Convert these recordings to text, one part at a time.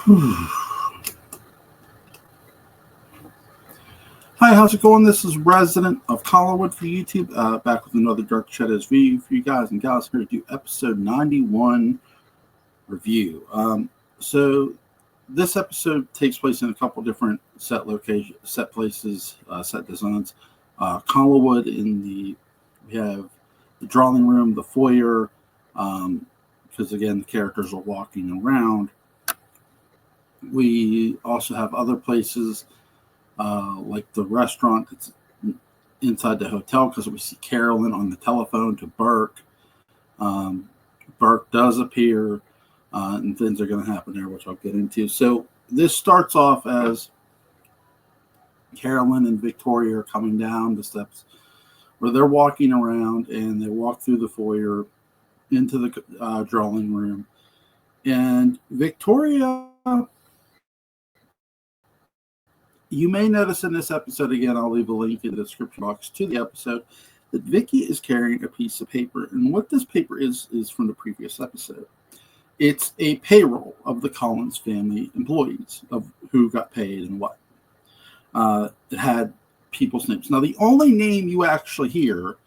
Hi, how's it going? This is Resident of Collinwood for YouTube, back with another Dark Shadows video for you guys and gals here to do episode 91 review. So this episode takes place in a couple different set locations, set places, set designs. Collinwood we have the drawing room, the foyer, because again, the characters are walking around. We also have other places like the restaurant that's inside the hotel, because we see Carolyn on the telephone to Burke. Burke does appear, and things are going to happen there, which I'll get into. So this starts off as Carolyn and Victoria are coming down the steps where they're walking around, and they walk through the foyer into the drawing room. And Victoria, you may notice in this episode, again, I'll leave a link in the description box to the episode, that Vicky is carrying a piece of paper. And what this paper is from the previous episode. It's a payroll of the Collins family employees of who got paid and what. It had people's names. Now, the only name you actually hear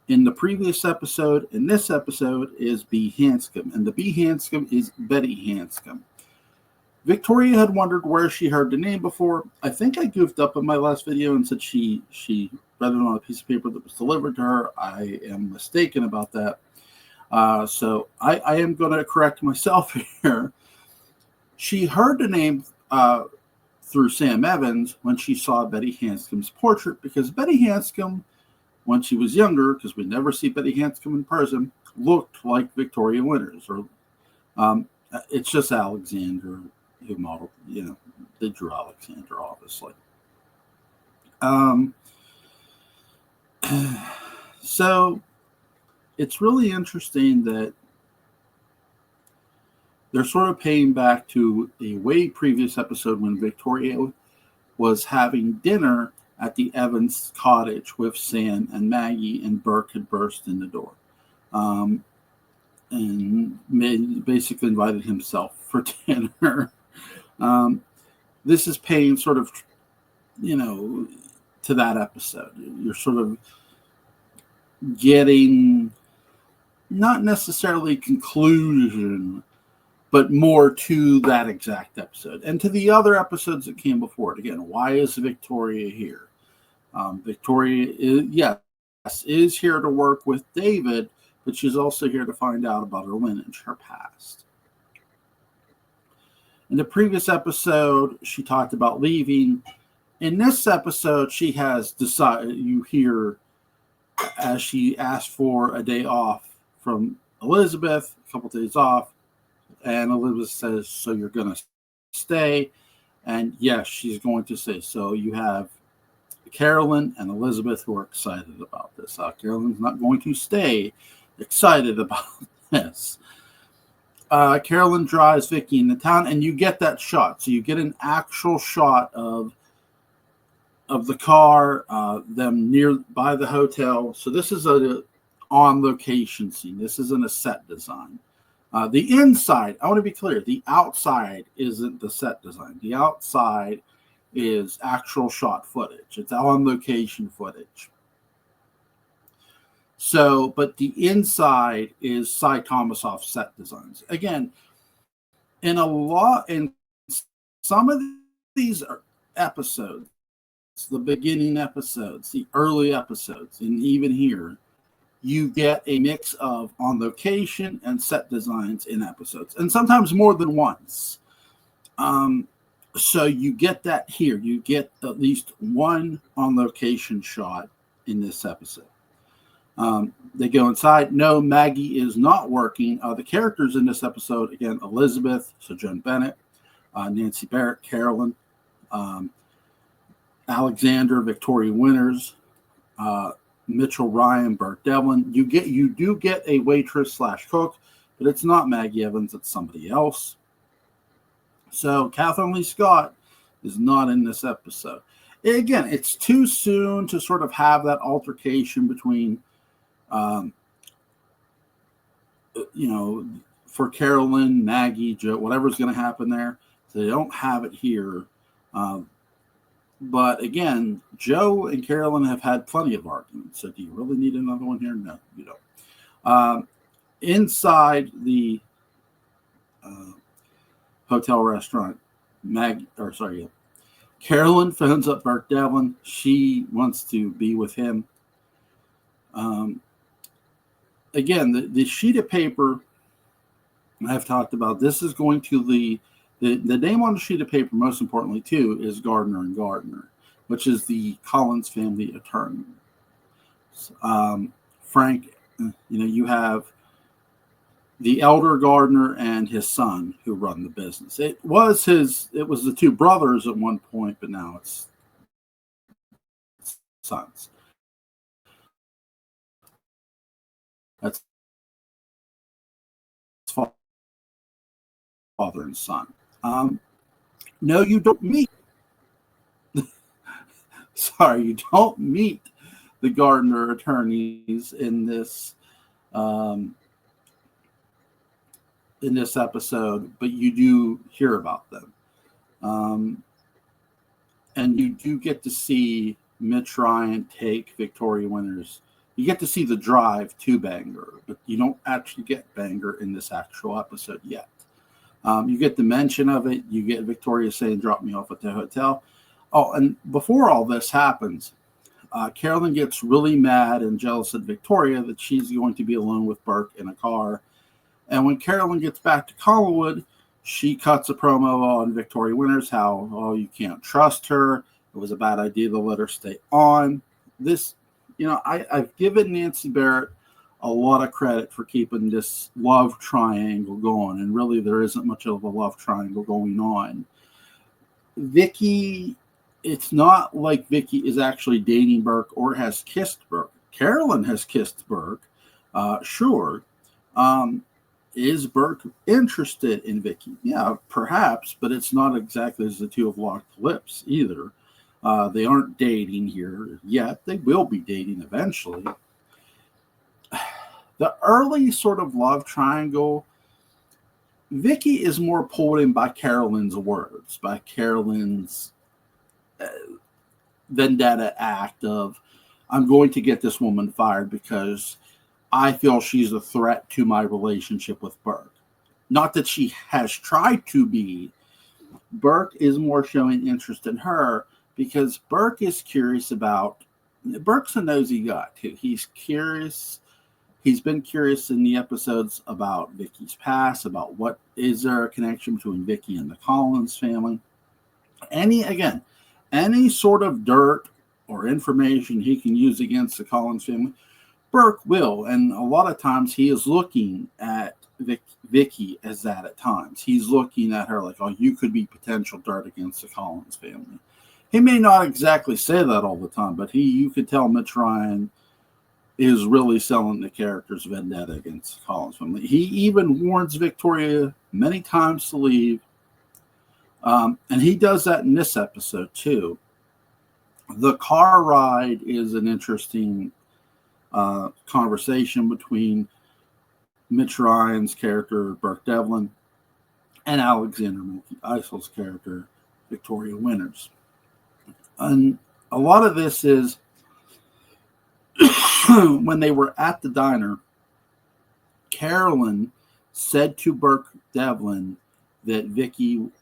in the previous episode and this episode is B. Hanscom. And the B. Hanscom is Betty Hanscom. Victoria had wondered where she heard the name before. I think I goofed up in my last video and said she read it on a piece of paper that was delivered to her. I am mistaken about that. So I am going to correct myself here. She heard the name through Sam Evans when she saw Betty Hanscom's portrait, because Betty Hanscom, when she was younger, because we never see Betty Hanscom in person, looked like Victoria Winters. Or it's just Alexander who modeled, they drew Alexander, obviously. So it's really interesting that they're sort of paying back to a way previous episode when Victoria was having dinner at the Evans cottage with Sam and Maggie, and Burke had burst in the door and basically invited himself for dinner. This is paying sort of, to that episode. You're sort of getting not necessarily conclusion, but more to that exact episode and to the other episodes that came before it. Again, why is Victoria here? Victoria is here to work with David, but she's also here to find out about her lineage, her past. In the previous episode, she talked about leaving. In this episode, she has decided, you hear as she asked for a day off from Elizabeth, a couple of days off, and Elizabeth says, so you're going to stay? And yes, she's going to stay. So you have Carolyn and Elizabeth who are excited about this. Carolyn's not going to stay excited about this. Carolyn drives Vicky into town, and you get that shot. So you get an actual shot of the car, them nearby the hotel. So this is a on-location scene. This isn't a set design. The inside, I want to be clear, the outside isn't the set design. The outside is actual shot footage. It's on-location footage. So, but the inside is Cy Thomasoff set designs. Again, in some of these episodes, the beginning episodes, the early episodes, and even here, you get a mix of on location and set designs in episodes, and sometimes more than once. So you get that here. You get at least one on location shot in this episode. They go inside. No, Maggie is not working. The characters in this episode, again, Elizabeth, so Joan Bennett, Nancy Barrett, Carolyn, Alexander, Victoria Winters, Mitchell Ryan, Bert Devlin. You do get a waitress / cook, but it's not Maggie Evans, it's somebody else. So Catherine Lee Scott is not in this episode. Again, it's too soon to sort of have that altercation between for Carolyn, Maggie, Joe, whatever's going to happen there. They don't have it here. But again, Joe and Carolyn have had plenty of arguments. So do you really need another one here? No, you don't. Inside the hotel restaurant, Carolyn phones up Burke Devlin. She wants to be with him. Again, the sheet of paper I've talked about, this is going to the name on the sheet of paper, most importantly, too, is Gardner and Gardner, which is the Collins family attorney. Frank, you have the elder Gardner and his son who run the business. It was the two brothers at one point, but now it's sons. That's father and son. No, you don't meet. Sorry, you don't meet the Gardner attorneys in this episode, but you do hear about them, and you do get to see Mitch Ryan take Victoria Winters. You get to see the drive to Bangor, but you don't actually get Bangor in this actual episode yet. You get the mention of it. You get Victoria saying, "Drop me off at the hotel." Oh, and before all this happens, Carolyn gets really mad and jealous at Victoria that she's going to be alone with Burke in a car. And when Carolyn gets back to Collinwood, she cuts a promo on Victoria Winters, how, you can't trust her. It was a bad idea to let her stay on. This, I've given Nancy Barrett a lot of credit for keeping this love triangle going, and really there isn't much of a love triangle going on. Vicky, it's not like Vicky is actually dating Burke or has kissed Burke. Carolyn has kissed Burke, sure. Is Burke interested in Vicky? Yeah, perhaps, but it's not exactly as the two have locked lips either. They aren't dating here yet. They will be dating eventually. The early sort of love triangle, Vicky is more pulled in by Carolyn's words, by Carolyn's vendetta act of, I'm going to get this woman fired because I feel she's a threat to my relationship with Burke. Not that she has tried to be. Burke is more showing interest in her because Burke is curious about, Burke's a nosy guy too. He's curious. He's been curious in the episodes about Vicky's past, about what is there a connection between Vicky and the Collins family. Any sort of dirt or information he can use against the Collins family, Burke will. And a lot of times he is looking at Vicky as that at times. He's looking at her like, you could be potential dirt against the Collins family. He may not exactly say that all the time, but you could tell Mitch Ryan is really selling the character's vendetta against the Collins family. He even warns Victoria many times to leave. And he does that in this episode too. The car ride is an interesting conversation between Mitch Ryan's character, Burke Devlin, and Alexander Milky Eisel's character, Victoria Winters. And a lot of this is when they were at the diner, Carolyn said to Burke Devlin that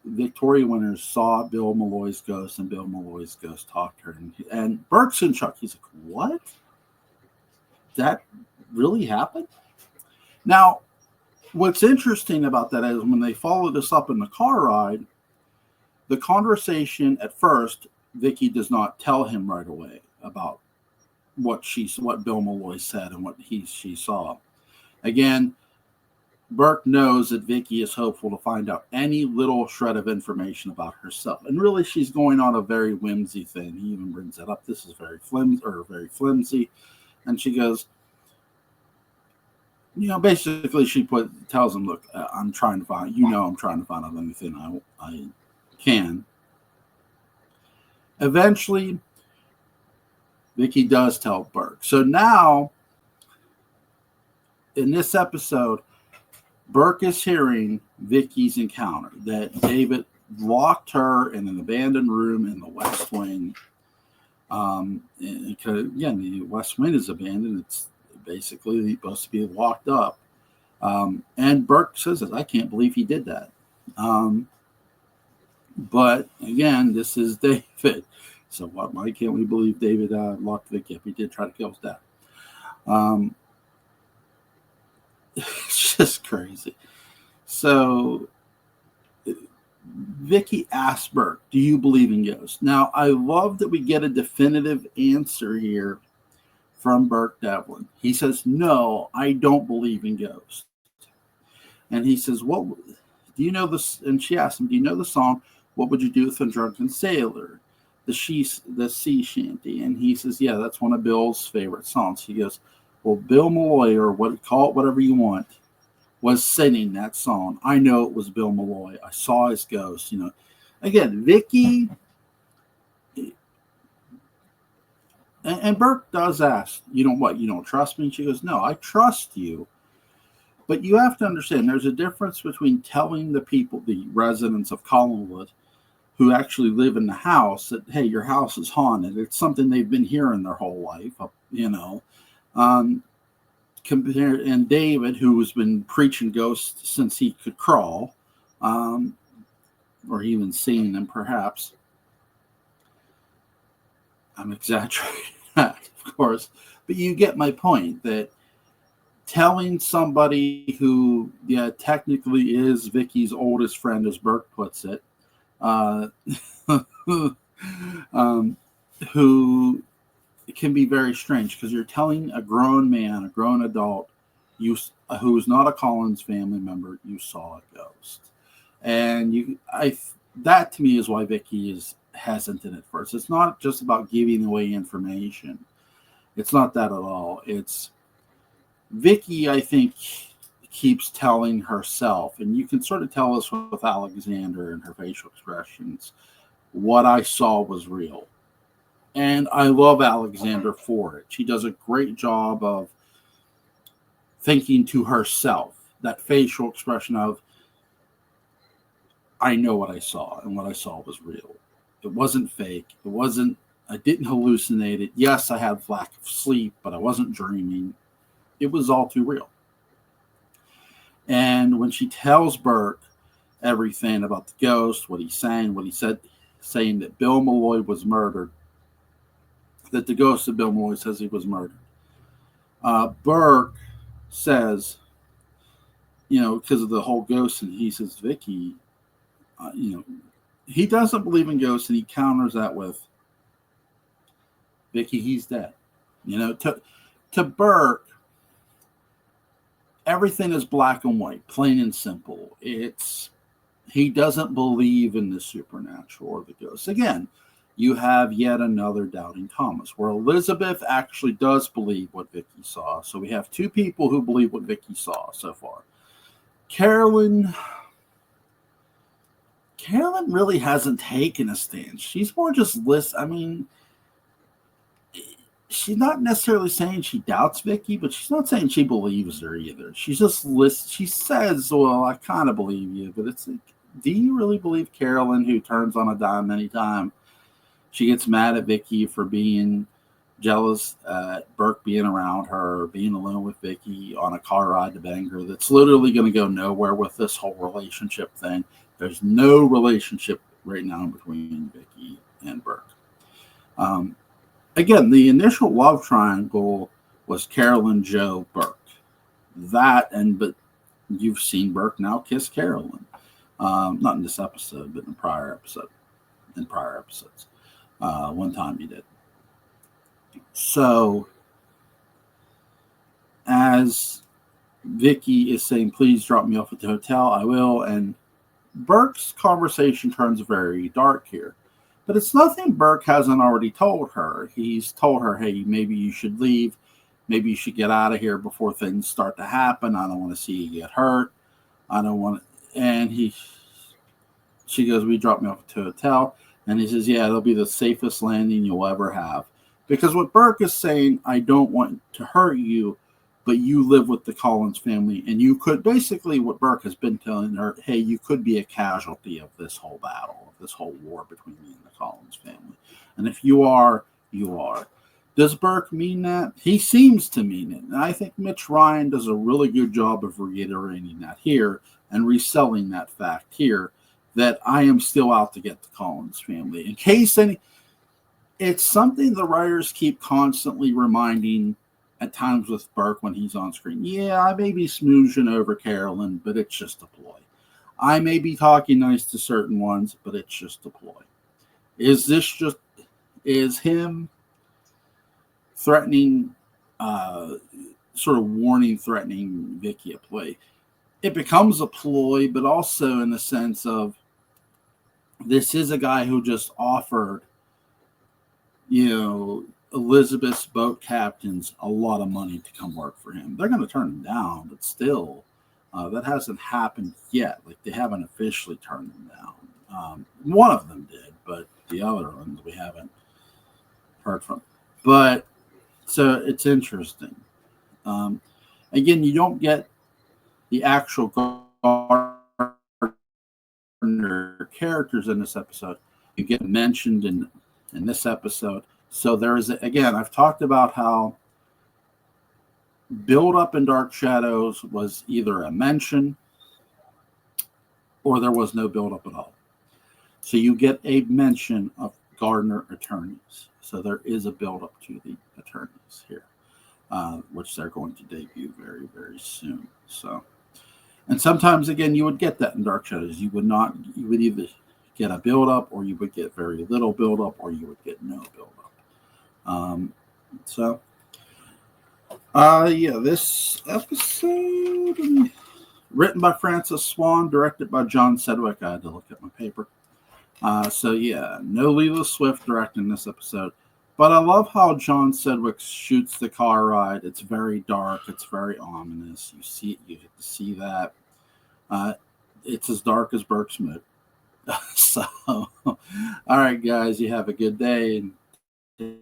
Victoria Winters saw Bill Malloy's ghost, and Bill Malloy's ghost talked to her. And Burke's in shock. He's like, what? That really happened? Now, what's interesting about that is when they followed us up in the car ride, the conversation at first, Vicky does not tell him right away about what Bill Malloy said and what she saw. Again, Burke knows that Vicky is hopeful to find out any little shred of information about herself. And really, she's going on a very whimsy thing. He even brings that up. This is very flimsy. And she goes, basically she tells him, look, I'm trying to find out anything I can. Eventually, Vicky does tell Burke. So now, in this episode, Burke is hearing Vicky's encounter, that locked her in an abandoned room in the West Wing. Because again, the West Wing is abandoned. It's basically supposed to be locked up. And Burke says this, I can't believe he did that. But again, this is David. So why can't we believe David locked Vicky up? He did try to kill his dad. It's just crazy. So Vicky asked Burke, do you believe in ghosts? Now, I love that we get a definitive answer here from Burke Devlin. He says, no, I don't believe in ghosts. And he says, what do you know this? And she asked him, do you know the song, What Would You Do with a Drunken Sailor? The sea shanty. And he says, yeah, that's one of Bill's favorite songs. He goes, well, Bill Malloy, or call it whatever you want, was singing that song. I know it was Bill Malloy. I saw his ghost. Again, Vicky, and Burke does ask, you don't trust me? And she goes, no, I trust you. But you have to understand, there's a difference between telling the people, the residents of Collinwood, who actually live in the house, that, hey, your house is haunted. It's something they've been hearing their whole life, and David, who has been preaching ghosts since he could crawl, or even seeing them, perhaps. I'm exaggerating that, of course, but you get my point, that telling somebody who, technically is Vicky's oldest friend, as Burke puts it, who can be very strange, because you're telling a grown man, a grown adult, who's not a Collins family member, you saw a ghost. And that to me is why Vicky is hesitant at first. It's not just about giving away information. It's not that at all. It's Vicky, I think, keeps telling herself, and you can sort of tell this with Alexander and her facial expressions, what I saw was real. And I love Alexander for it. She does a great job of thinking to herself, that facial expression of, I know what I saw, and what I saw was real. It wasn't fake. I didn't hallucinate it. Yes, I had lack of sleep, but I wasn't dreaming. It was all too real. And when she tells Burke everything about the ghost, what he's saying, what he said, saying that Bill Malloy was murdered, that the ghost of Bill Malloy says he was murdered, Burke says, because of the whole ghost, and he says, Vicky, he doesn't believe in ghosts, and he counters that with, Vicky, he's dead. To Burke, everything is black and white, plain and simple. He doesn't believe in the supernatural or the ghosts. Again, you have yet another doubting Thomas, where Elizabeth actually does believe what Vicky saw. So we have two people who believe what Vicky saw so far. Carolyn really hasn't taken a stance. She's more just she's not necessarily saying she doubts Vicky, but she's not saying she believes her either. She's just she says, well, I kind of believe you, but it's like, do you really believe Carolyn, who turns on a dime anytime she gets mad at Vicky for being jealous at Burke being around her, being alone with Vicky on a car ride to Bangor, that's literally going to go nowhere with this whole relationship thing? There's no relationship right now between Vicky and Burke. Again, the initial love triangle was Carolyn, Joe, Burke. But you've seen Burke now kiss Carolyn. Not in this episode, but in prior episodes. One time he did. So, as Vicky is saying, please drop me off at the hotel, I will. And Burke's conversation turns very dark here. But it's nothing Burke hasn't already told her. He's told her, hey, maybe you should leave. Maybe you should get out of here before things start to happen. I don't want to see you get hurt. I don't want to. And she goes, we drop me off at the hotel. And he says, yeah, it'll be the safest landing you'll ever have. Because what Burke is saying, I don't want to hurt you, but you live with the Collins family, and you could basically what Burke has been telling her, hey, you could be a casualty of this whole battle, of this whole war between me and the Collins family. And if you are, you are. Does Burke mean that? He seems to mean it. And I think Mitch Ryan does a really good job of reiterating that here and reselling that fact here, that I am still out to get the Collins family. In case any, it's something the writers keep constantly reminding at times with Burke when he's on screen. Yeah, I may be smoozing over Carolyn, but it's just a ploy. I may be talking nice to certain ones, but it's just a ploy. Is this just, is him threatening, sort of warning, threatening Vicky a ploy? It becomes a ploy, but also in the sense of this is a guy who just offered, Elizabeth's boat captains a lot of money to come work for him. They're going to turn him down, but still, that hasn't happened yet. Like, they haven't officially turned him down. One of them did, but the other ones we haven't heard from. But so it's interesting. Again, you don't get the actual Gardner characters in this episode. You get mentioned in this episode. So there is, again, I've talked about how build up in Dark Shadows was either a mention or there was no build up at all. So you get a mention of Gardner attorneys. So there is a build up to the attorneys here, which they're going to debut very, very soon. So, and sometimes, again, you would get that in Dark Shadows. You would either get a build up, or you would get very little build up, or you would get no build up. This episode written by Francis Swan, directed by John Sedgwick. I had to look at my paper. No Leela Swift directing this episode, but I love how John Sedgwick shoots the car ride. It's very dark. It's very ominous. You get to see that. It's as dark as Burke's Mood. So, all right, guys, you have a good day. And